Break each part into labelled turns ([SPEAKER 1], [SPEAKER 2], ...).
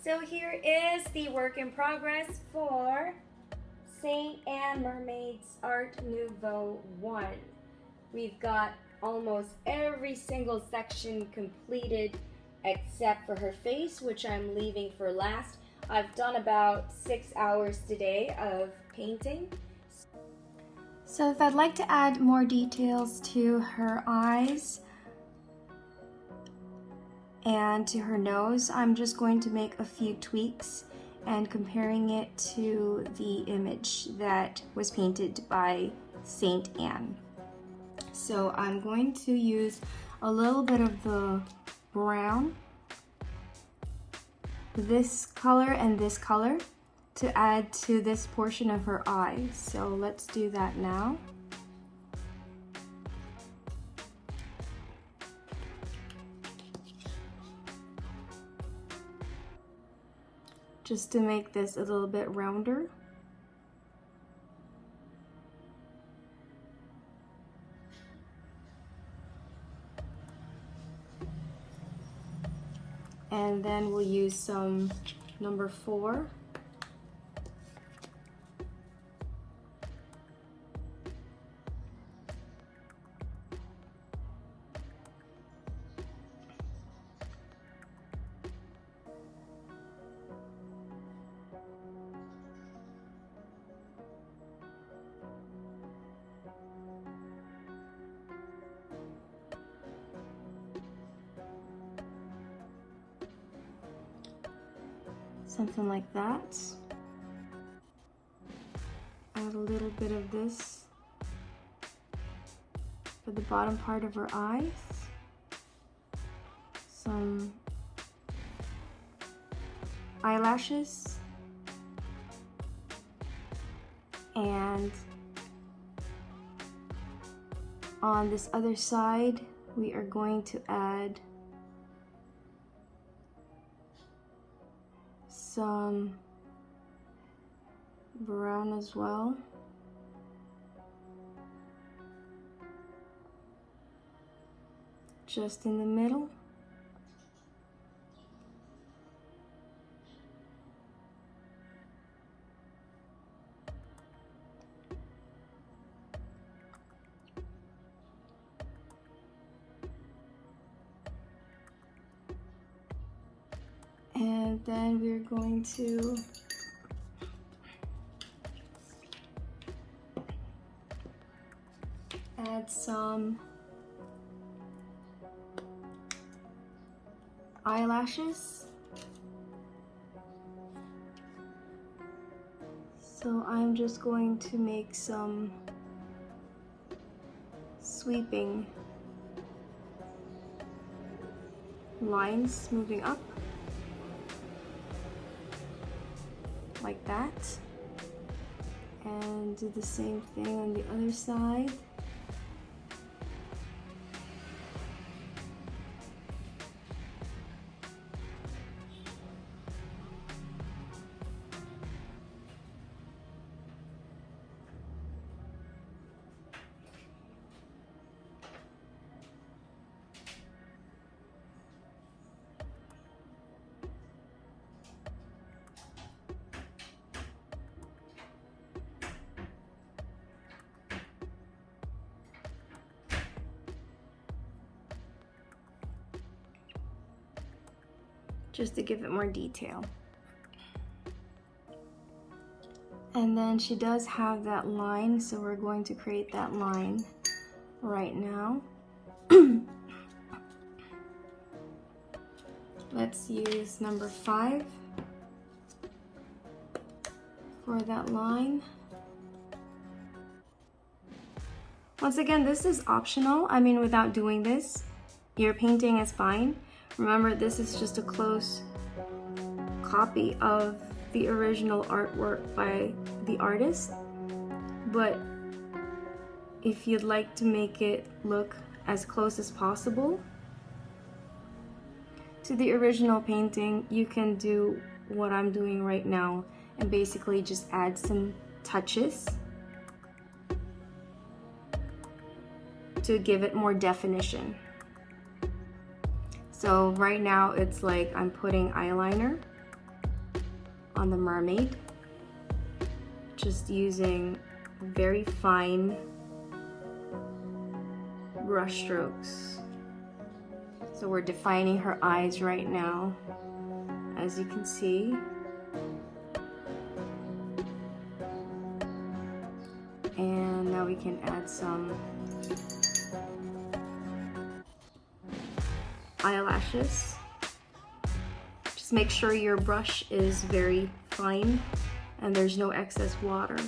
[SPEAKER 1] So here is the work in progress for STE-ANNE MERMAID's Art Nouveau 1. We've got almost every single section completed except for her face, which I'm leaving for last. I've done about 6 hours today of painting. So if I'd like to add more details to her eyes and to her nose, I'm just going to make a few tweaks and comparing it to the image that was painted by Saint Anne. So I'm going to use a little bit of the brown, this color and this color, to add to this portion of her eye. So let's do that now. Just to make this a little bit rounder. And then we'll use some number 4. Something like that. Add a little bit of this for the bottom part of her eyes. Some eyelashes. And on this other side, we are going to add some brown as well. Just in the middle. And then we're going to add some eyelashes. So I'm just going to make some sweeping lines moving up. Like that, and do the same thing on the other side. Just to give it more detail. And then she does have that line, so we're going to create that line right now. Let's use number 5 for that line. Once again, this is optional. I mean, without doing this, your painting is fine. Remember, this is just a close copy of the original artwork by the artist. But if you'd like to make it look as close as possible to the original painting, you can do what I'm doing right now and basically just add some touches to give it more definition. So right now it's like I'm putting eyeliner on the mermaid, just using very fine brush strokes. So we're defining her eyes right now, as you can see. And now we can add some eyelashes. Just make sure your brush is very fine and there's no excess water,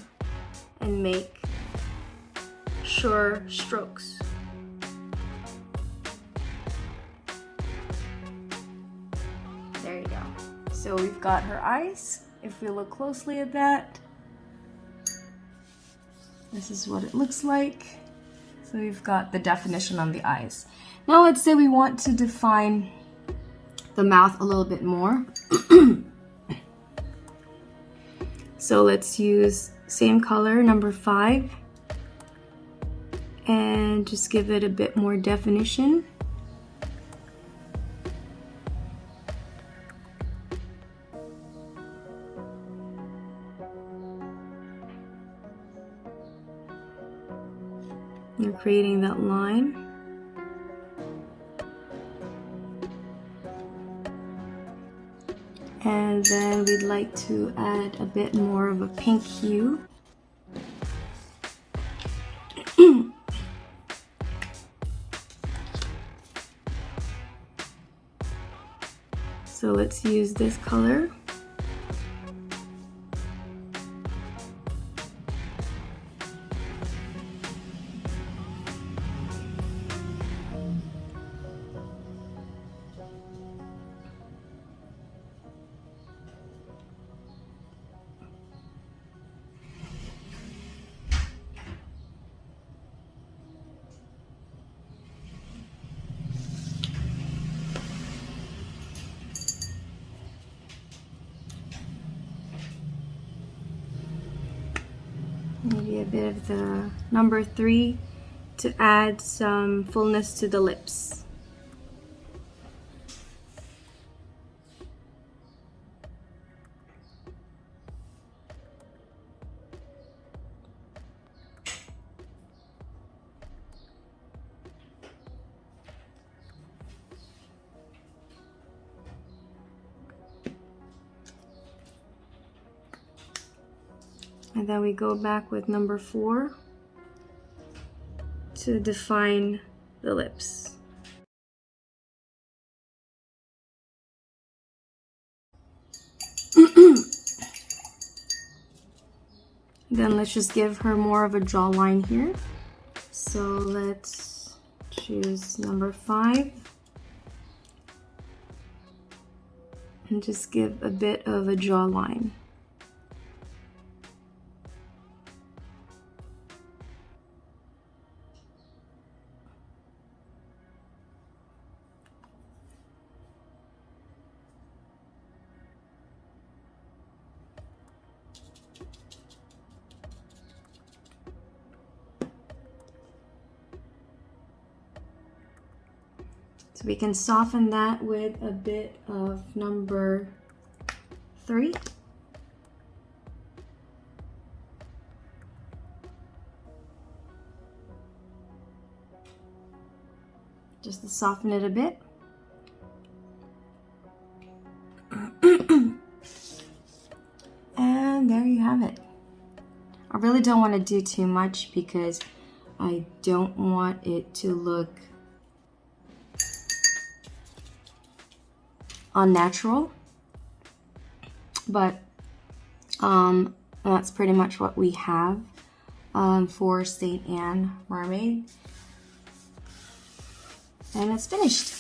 [SPEAKER 1] and make sure strokes. There you go. So we've got her eyes. If we look closely at that, this is what it looks like. So we've got the definition on the eyes. Now let's say we want to define the mouth a little bit more. So let's use same color, number 5, and just give it a bit more definition. You're creating that line. And then we'd like to add a bit more of a pink hue. So let's use this color. Maybe a bit of the number 3 to add some fullness to the lips. And then we go back with number 4 to define the lips. Then let's just give her more of a jawline here. So let's choose number 5 and just give a bit of a jawline. So we can soften that with a bit of number 3. Just to soften it a bit. And there you have it. I really don't want to do too much because I don't want it to look unnatural, but that's pretty much what we have for St. Anne Mermaid, and it's finished.